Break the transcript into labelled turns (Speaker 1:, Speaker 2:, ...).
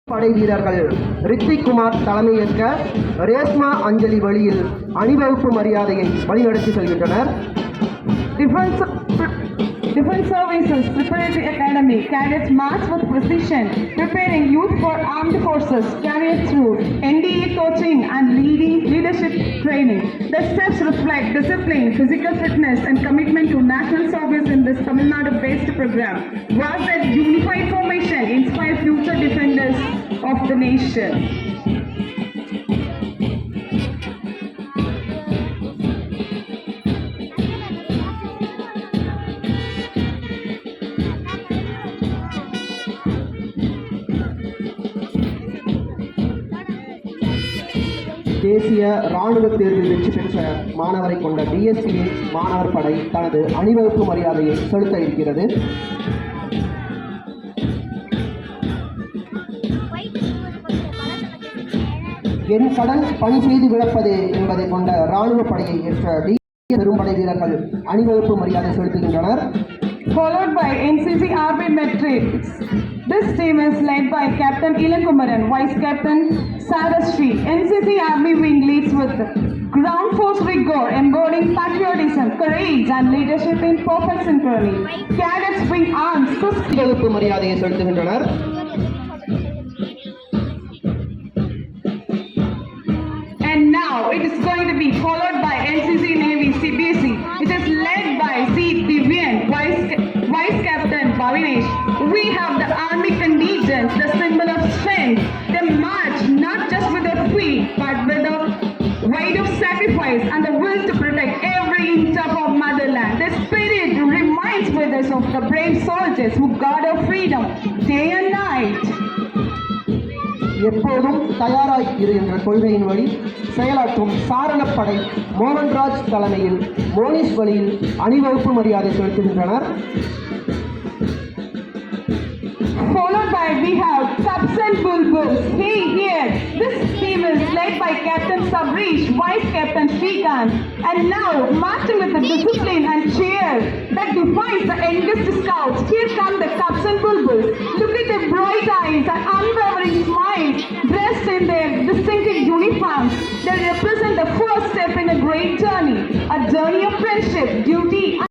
Speaker 1: படை வீரர்கள் ரித்திக் குமார் தலைமையேற்க ரேஷ்மா அஞ்சலி வழியில் அணிவகுப்பு மரியாதையை வழிநடத்தி செல்கின்றனர்.
Speaker 2: Defense Services Preparatory Academy cadets march with precision, preparing youth for armed forces, carried through NDA coaching and leadership training. The steps reflect discipline, physical fitness, and commitment to national service in this Tamil Nadu-based program. Was that unified formation inspire future defenders of the nation?
Speaker 1: தேசிய இராணுவ தேர்வில் வெற்றி பெற்ற மாணவரை கொண்ட DSPA மாணவர் படை தனது அணிவகுப்பு மரியாதையை செலுத்த இருக்கிறது. என் கடன் பணி செய்து விளப்பது என்பதை கொண்ட இராணுவ படையை ஏற்ற பெரும்படை வீரர்கள் அணிவகுப்பு மரியாதை செலுத்துகின்றனர்.
Speaker 2: Followed by NCC Army Metrics. This team is led by Captain Ilankumaran, Vice Captain Sarasri. NCC Army Wing leads with ground force rigor, embodying patriotism, courage and leadership in perfect synchrony. Cadets bring arms to
Speaker 1: அணிவகுப்பு மரியாதையை செலுத்துகின்றனர்.
Speaker 2: And now it is going to be followed by NCC Navy CBSE. It is led by C. Divyan, Vice Captain Bhavinesh. We have the army contingent, the symbol of strength. They march not just with their feet, but with a weight of sacrifice and the will to protect every inch of our motherland. Their spirit reminds us of the brave soldiers who guard our freedom day and night.
Speaker 1: எப்போதும் தயாராய் இரு என்ற கொள்கையின் வழி செயலாற்றும் சாரணப்படை மோகன்ராஜ் தலைமையில் மோனிஷ் வழியில் அணிவகுப்பு மரியாதை செலுத்துகின்றனர்.
Speaker 2: Followed by we have Cubs and Bulbuls. Hey here, this team is led by Captain Sabrish, Vice Captain Shrikant, and now marching with the discipline and cheer that defines the youngest scouts. Here come the Cubs and Bulbuls. Look at their bright eyes and unwavering smile, dressed in their distinctive uniforms. They